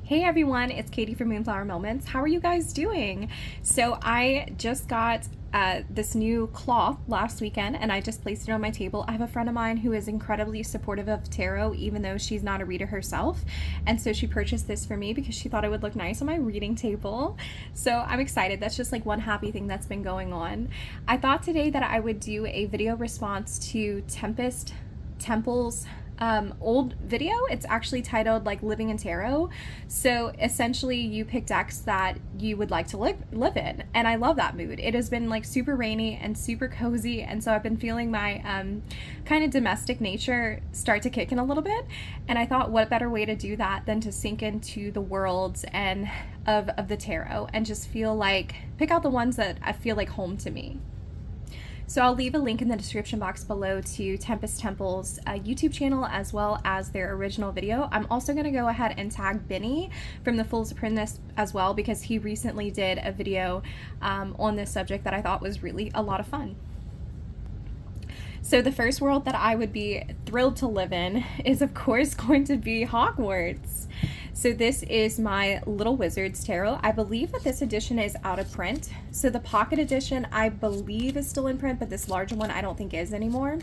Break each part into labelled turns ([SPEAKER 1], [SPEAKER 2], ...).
[SPEAKER 1] Hey everyone, it's Katie from Moonflower Moments. How are you guys doing? So I just got this new cloth last weekend and I just placed it on my table. I have a friend of mine who is incredibly supportive of tarot even though she's not a reader herself. And so she purchased this for me because she thought it would look nice on my reading table. So I'm excited. That's just like one happy thing that's been going on. I thought today that I would do a video response to Tempest Temple's old video. It's actually titled like Living in Tarot. So essentially you pick decks that you would like to live in, and I love that mood. It has been like super rainy and super cozy, and so I've been feeling my kind of domestic nature start to kick in a little bit, and I thought what better way to do that than to sink into the worlds and of the tarot and just feel like pick out the ones that I feel like home to me. So I'll leave a link in the description box below to Tempest Temple's YouTube channel as well as their original video. I'm also going to go ahead and tag Benny from the Fool's Apprentice as well because he recently did a video on this subject that I thought was really a lot of fun. So the first world that I would be thrilled to live in is of course going to be Hogwarts. So this is my Little Wizards Tarot. I believe that this edition is out of print. So the pocket edition I believe is still in print, but this larger one I don't think is anymore.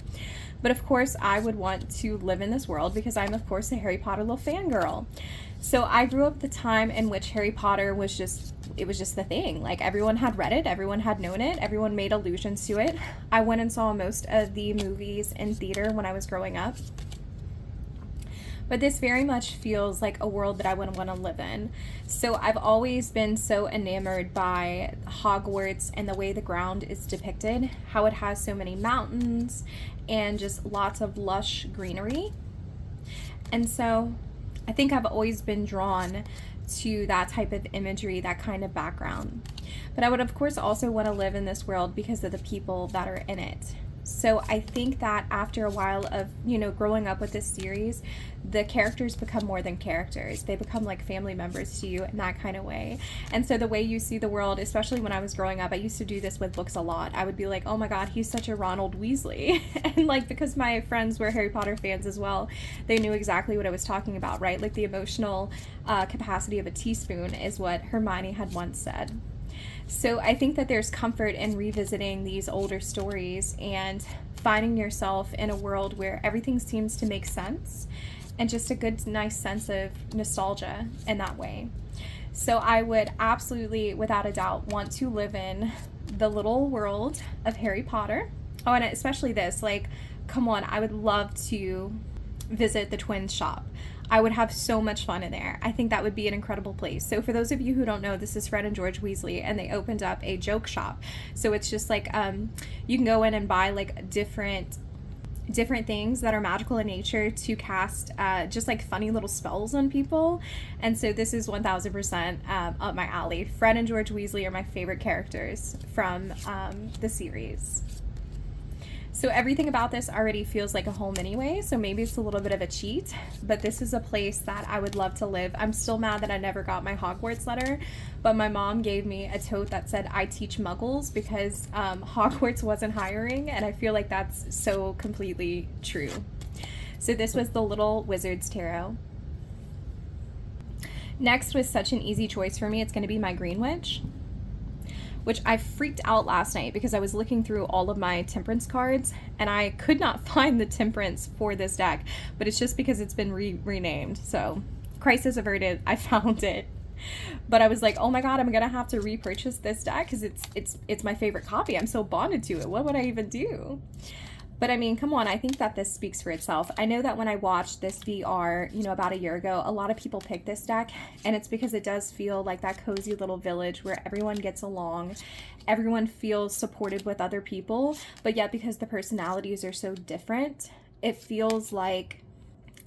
[SPEAKER 1] But of course I would want to live in this world because I'm of course a Harry Potter little fangirl. So I grew up the time in which Harry Potter was just the thing. Like everyone had read it, everyone had known it, everyone made allusions to it. I went and saw most of the movies in theater when I was growing up. But this very much feels like a world that I would want to live in. So I've always been so enamored by Hogwarts and the way the ground is depicted, how it has so many mountains and just lots of lush greenery. And so I think I've always been drawn to that type of imagery, that kind of background. But I would of course also want to live in this world because of the people that are in it. So I think that after a while of, growing up with this series, the characters become more than characters. They become like family members to you in that kind of way. And so the way you see the world, especially when I was growing up, I used to do this with books a lot. I would be like, oh my God, he's such a Ronald Weasley. And like, because my friends were Harry Potter fans as well, they knew exactly what I was talking about, right? Like the emotional capacity of a teaspoon is what Hermione had once said. So I think that there's comfort in revisiting these older stories and finding yourself in a world where everything seems to make sense and just a good, nice sense of nostalgia in that way. So I would absolutely, without a doubt, want to live in the little world of Harry Potter. Oh, and especially this, like, come on, I would love to visit the twins shop. I would have so much fun in there. I think that would be an incredible place. So for those of you who don't know, this is Fred and George Weasley, and they opened up a joke shop. So it's just like you can go in and buy like different things that are magical in nature to cast just like funny little spells on people. And so this is 1000% up my alley. Fred and George Weasley are my favorite characters from the series. So everything about this already feels like a home anyway, so maybe it's a little bit of a cheat, but this is a place that I would love to live. I'm still mad that I never got my Hogwarts letter, but my mom gave me a tote that said, I teach muggles, because Hogwarts wasn't hiring, and I feel like that's so completely true. So this was the Little Wizards Tarot. Next was such an easy choice for me. It's going to be my Greenwitch, which I freaked out last night because I was looking through all of my temperance cards and I could not find the temperance for this deck, but it's just because it's been renamed. So crisis averted, I found it. But I was like, oh my God, I'm gonna have to repurchase this deck because it's my favorite copy. I'm so bonded to it. What would I even do? But I mean, come on, I think that this speaks for itself. I know that when I watched this VR, about a year ago, a lot of people picked this deck, and it's because it does feel like that cozy little village where everyone gets along, everyone feels supported with other people, but yet because the personalities are so different, it feels like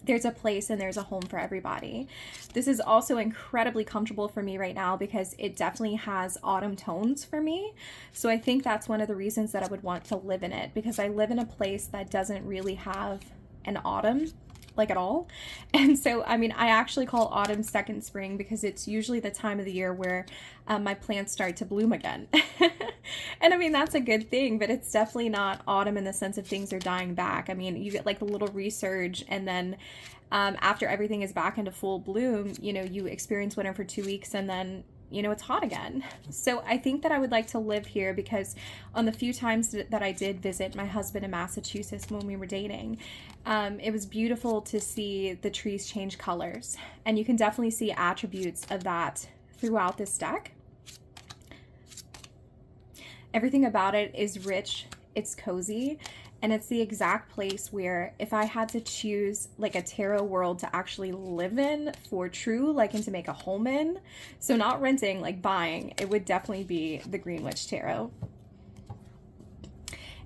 [SPEAKER 1] there's a place and there's a home for everybody. This is also incredibly comfortable for me right now because it definitely has autumn tones for me. So I think that's one of the reasons that I would want to live in it, because I live in a place that doesn't really have an autumn like at all. And so, I mean, I actually call autumn second spring because it's usually the time of the year where my plants start to bloom again. And I mean, that's a good thing, but it's definitely not autumn in the sense of things are dying back. I mean, you get like the little resurge, and then after everything is back into full bloom, you know, you experience winter for 2 weeks, and then, you know, it's hot again. So I think that I would like to live here, because on the few times that I did visit my husband in Massachusetts when we were dating, it was beautiful to see the trees change colors. And you can definitely see attributes of that throughout this deck. Everything about it is rich, it's cozy, and it's the exact place where if I had to choose like a tarot world to actually live in for true, like, and to make a home in, so not renting, like buying, it would definitely be the Greenwitch Tarot.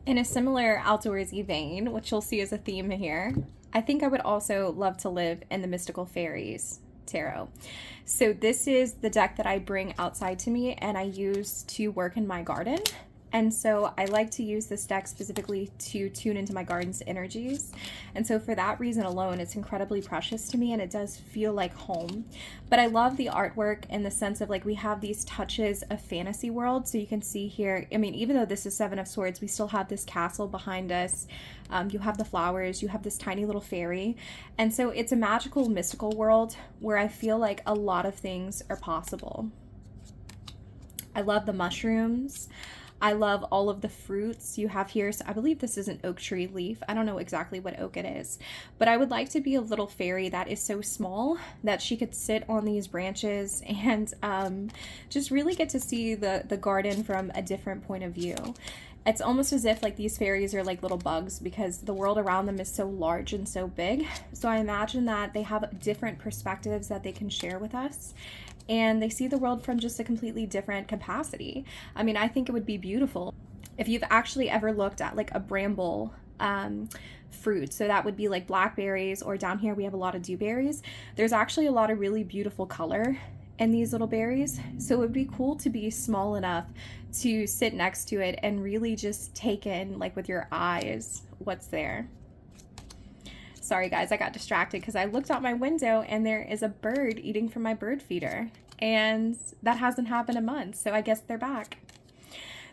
[SPEAKER 1] In a similar outdoorsy vein, which you'll see as a theme here, I think I would also love to live in the Mystical Fairies Tarot. So this is the deck that I bring outside to me and I use to work in my garden. And so I like to use this deck specifically to tune into my garden's energies. And so for that reason alone, it's incredibly precious to me, and it does feel like home. But I love the artwork in the sense of, like, we have these touches of fantasy world. So you can see here, I mean, even though this is Seven of Swords, we still have this castle behind us. You have the flowers, you have this tiny little fairy. And so it's a magical, mystical world where I feel like a lot of things are possible. I love the mushrooms. I love all of the fruits you have here. So I believe this is an oak tree leaf. I don't know exactly what oak it is, but I would like to be a little fairy that is so small that she could sit on these branches and just really get to see the garden from a different point of view. It's almost as if like these fairies are like little bugs, because the world around them is so large and so big. So I imagine that they have different perspectives that they can share with us, and they see the world from just a completely different capacity. I mean, I think it would be beautiful if you've actually ever looked at like a bramble fruit. So that would be like blackberries, or down here we have a lot of dewberries. There's actually a lot of really beautiful color in these little berries. So it would be cool to be small enough to sit next to it and really just take in, like with your eyes, what's there. Sorry guys, I got distracted because I looked out my window and there is a bird eating from my bird feeder, and that hasn't happened in months, so I guess they're back.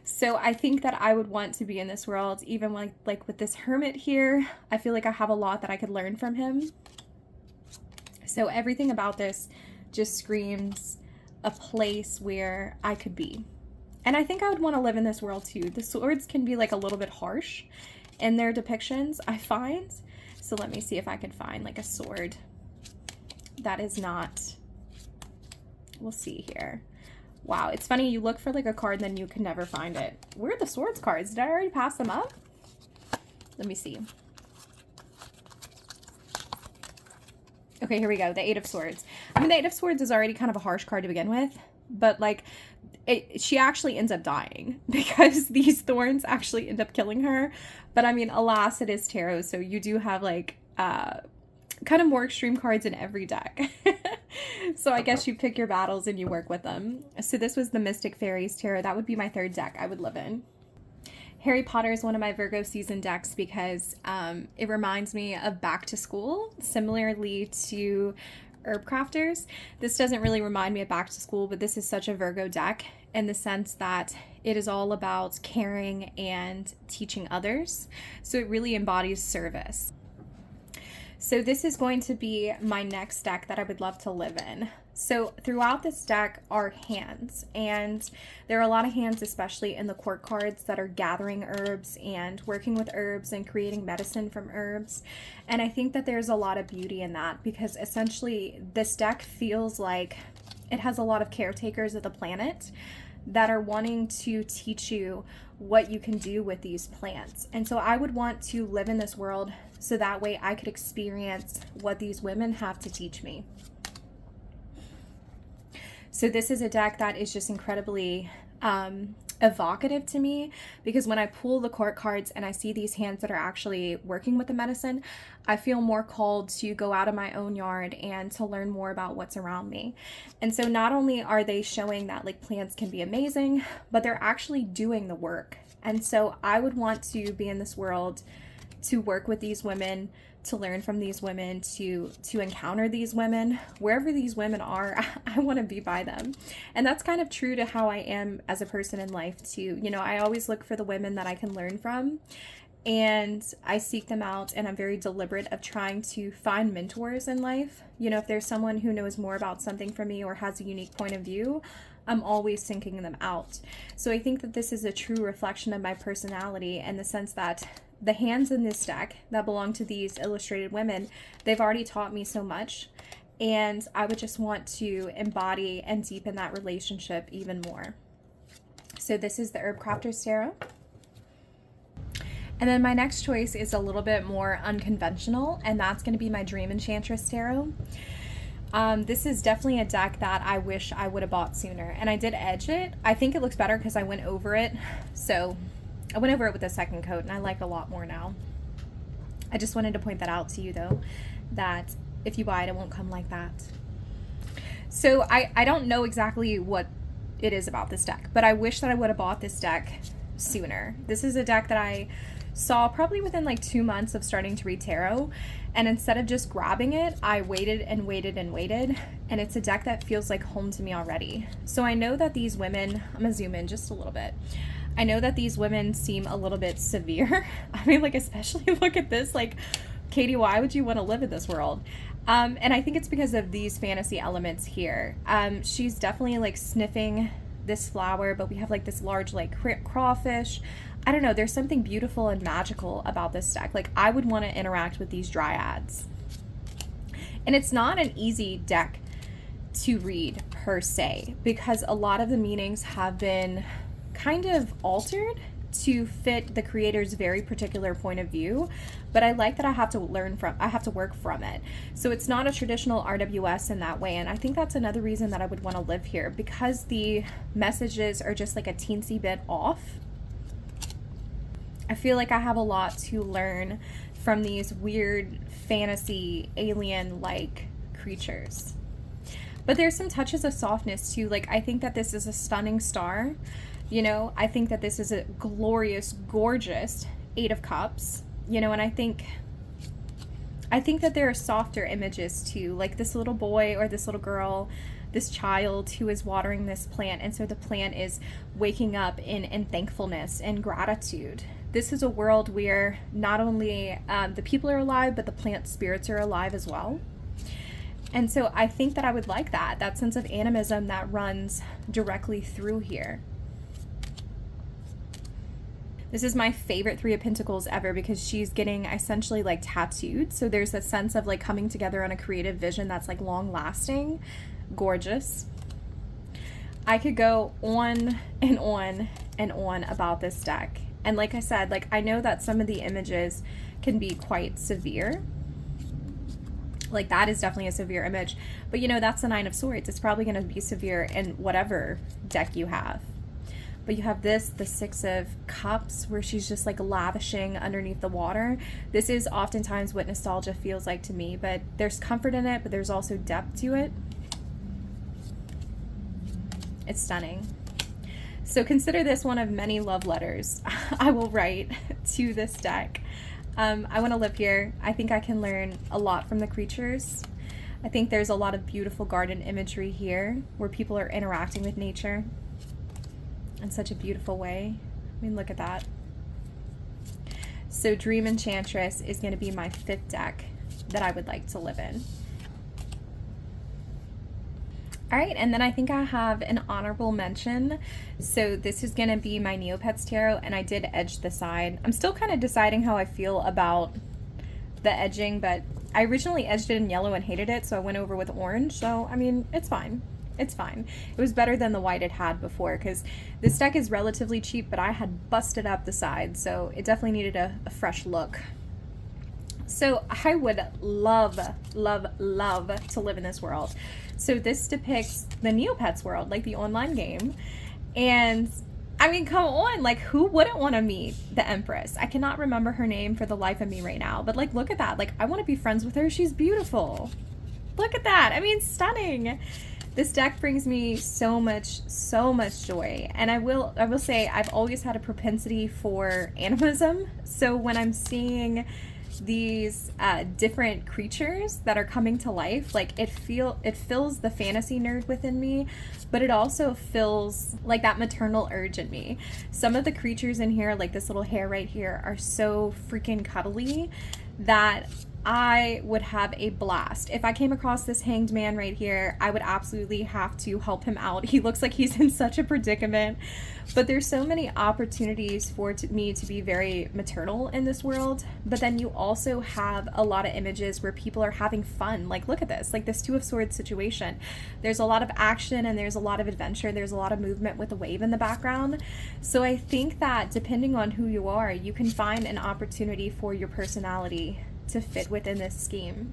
[SPEAKER 1] So I think that I would want to be in this world, even like with this hermit here. I feel like I have a lot that I could learn from him. So everything about this just screams a place where I could be. And I think I would want to live in this world too. The swords can be like a little bit harsh in their depictions, I find. So let me see if I can find like a sword that is not, we'll see here. Wow, it's funny, you look for like a card and then you can never find it. Where are the swords cards? Did I already pass them up? Let me see. Okay, here we go. The Eight of Swords. I mean, the Eight of Swords is already kind of a harsh card to begin with, but like she actually ends up dying because these thorns actually end up killing her. But I mean, alas, it is tarot, so you do have like kind of more extreme cards in every deck. So I guess you pick your battles and you work with them. So this was the Mystic Fairies Tarot. That would be my third deck I would live in. Harry Potter is one of my Virgo season decks because it reminds me of back to school, similarly to Herbcrafters. This doesn't really remind me of back to school, but this is such a Virgo deck in the sense that it is all about caring and teaching others. So it really embodies service. So this is going to be my next deck that I would love to live in. So throughout this deck are hands, and there are a lot of hands, especially in the court cards, that are gathering herbs and working with herbs and creating medicine from herbs. And I think that there's a lot of beauty in that, because essentially this deck feels like it has a lot of caretakers of the planet that are wanting to teach you what you can do with these plants. And so I would want to live in this world so that way I could experience what these women have to teach me. So this is a deck that is just incredibly evocative to me, because when I pull the court cards and I see these hands that are actually working with the medicine, I feel more called to go out of my own yard and to learn more about what's around me. And so not only are they showing that like plants can be amazing, but they're actually doing the work. And so I would want to be in this world to work with these women to learn from these women, to encounter these women. Wherever these women are, I want to be by them. And that's kind of true to how I am as a person in life too. You know, I always look for the women that I can learn from, and I seek them out, and I'm very deliberate of trying to find mentors in life. You know, if there's someone who knows more about something from me or has a unique point of view, I'm always seeking them out. So I think that this is a true reflection of my personality, in the sense that the hands in this deck that belong to these illustrated women, they've already taught me so much, and I would just want to embody and deepen that relationship even more. So this is the Herbcrafters Tarot. And then my next choice is a little bit more unconventional, and that's going to be my Dream Enchantress Tarot. This is definitely a deck that I wish I would have bought sooner, and I did edge it. I think it looks better because I went over it. So I went over it with a second coat, and I like it a lot more now. I just wanted to point that out to you, though, that if you buy it, it won't come like that. So I don't know exactly what it is about this deck, but I wish that I would have bought this deck sooner. This is a deck that I saw probably within like 2 months of starting to read tarot, and instead of just grabbing it, I waited and waited and waited, and it's a deck that feels like home to me already. So I know that these women, I'm gonna zoom in just a little bit, I know that these women seem a little bit severe. I mean, like, especially look at this, like, Katie, why would you want to live in this world? And I think it's because of these fantasy elements here. She's definitely like sniffing this flower, but we have like this large like crawfish. I don't know, there's something beautiful and magical about this deck. Like, I would want to interact with these dryads. And it's not an easy deck to read per se, because a lot of the meanings have been kind of altered to fit the creator's very particular point of view, but I like that I have to work from it. So it's not a traditional RWS in that way, and I think that's another reason that I would want to live here, because the messages are just like a teensy bit off. I feel like I have a lot to learn from these weird fantasy alien-like creatures. But there's some touches of softness too. Like, I think that this is a stunning star. You know, I think that this is a glorious, gorgeous 8 of Cups, you know, and I think that there are softer images too, like this little boy or this little girl, this child who is watering this plant, and so the plant is waking up in thankfulness and gratitude. This is a world where not only the people are alive, but the plant spirits are alive as well. And so I think that I would like that sense of animism that runs directly through here. This is my favorite 3 of Pentacles ever, because she's getting essentially like tattooed. So there's a sense of like coming together on a creative vision that's like long lasting, gorgeous. I could go on and on and on about this deck. And like I said, like, I know that some of the images can be quite severe. Like, that is definitely a severe image, but you know, that's the 9 of Swords. It's probably going to be severe in whatever deck you have. But you have this, the 6 of Cups, where she's just like lavishing underneath the water. This is oftentimes what nostalgia feels like to me, but there's comfort in it, but there's also depth to it. It's stunning. So consider this one of many love letters I will write to this deck. I want to live here. I think I can learn a lot from the creatures. I think there's a lot of beautiful garden imagery here where people are interacting with nature in such a beautiful way. I mean, look at that. So Dream Enchantress is going to be my 5th deck that I would like to live in. All right, and then I think I have an honorable mention. So this is going to be my Neopets Tarot, and I did edge the side. I'm still kind of deciding how I feel about the edging, but I originally edged it in yellow and hated it, so I went over with orange. So, I mean, it's fine. It's fine. It was better than the white it had before, because this deck is relatively cheap, but I had busted up the side, so it definitely needed a fresh look. So I would love, love, love to live in this world. So this depicts the Neopets world, like the online game. And I mean, come on, like, who wouldn't want to meet the Empress? I cannot remember her name for the life of me right now, but like, look at that. Like, I want to be friends with her. She's beautiful. Look at that. I mean, stunning. This deck brings me so much joy. And I will say I've always had a propensity for animism. So when I'm seeing these different creatures that are coming to life. Like it fills the fantasy nerd within me, but it also fills like that maternal urge in me. Some of the creatures in here, like this little hare right here, are so freaking cuddly that I would have a blast. If I came across this hanged man right here, I would absolutely have to help him out. He looks like he's in such a predicament. But there's so many opportunities for me to be very maternal in this world. But then you also have a lot of images where people are having fun. Like, look at this, like this Two of Swords situation. There's a lot of action and there's a lot of adventure. There's a lot of movement with a wave in the background. So I think that depending on who you are, you can find an opportunity for your personality to fit within this scheme.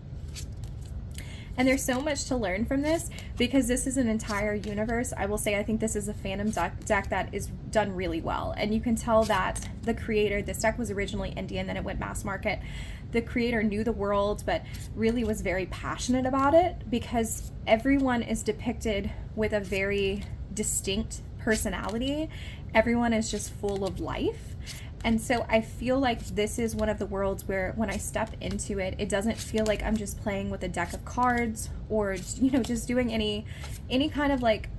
[SPEAKER 1] And there's so much to learn from this because this is an entire universe. I will say I think this is a Phantom deck that is done really well. And you can tell that the creator, this deck was originally Indian, then it went mass market. The creator knew the world, but really was very passionate about it because everyone is depicted with a very distinct personality. Everyone is just full of life. And so I feel like this is one of the worlds where when I step into it, it doesn't feel like I'm just playing with a deck of cards or, you know, just doing any kind of like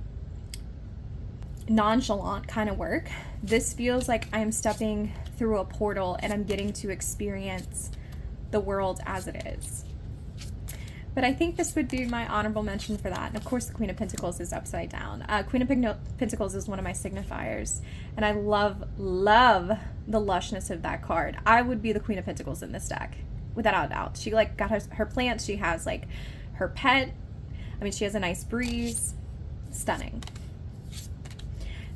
[SPEAKER 1] nonchalant kind of work. This feels like I'm stepping through a portal and I'm getting to experience the world as it is. But I think this would be my honorable mention for that. And of course, the Queen of Pentacles is upside down. Queen of Pentacles is one of my signifiers. And I love the lushness of that card. I would be the Queen of Pentacles in this deck, without a doubt. She like got her plants. She has like her pet. I mean, she has a nice breeze. Stunning.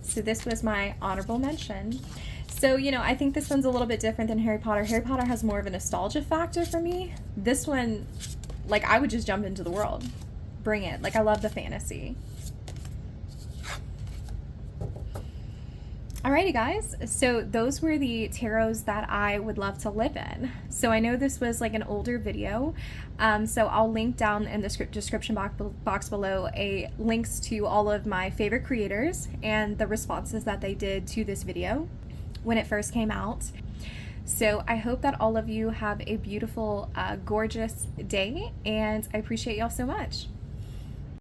[SPEAKER 1] So this was my honorable mention. So, you know, I think this one's a little bit different than Harry Potter. Harry Potter has more of a nostalgia factor for me. This one, like, I would just jump into the world. Bring it. Like, I love the fantasy. Alrighty, guys. So those were the tarots that I would love to live in. So I know this was like an older video. So I'll link down in the description box below links to all of my favorite creators and the responses that they did to this video when it first came out. So I hope that all of you have a beautiful, gorgeous day, and I appreciate y'all so much.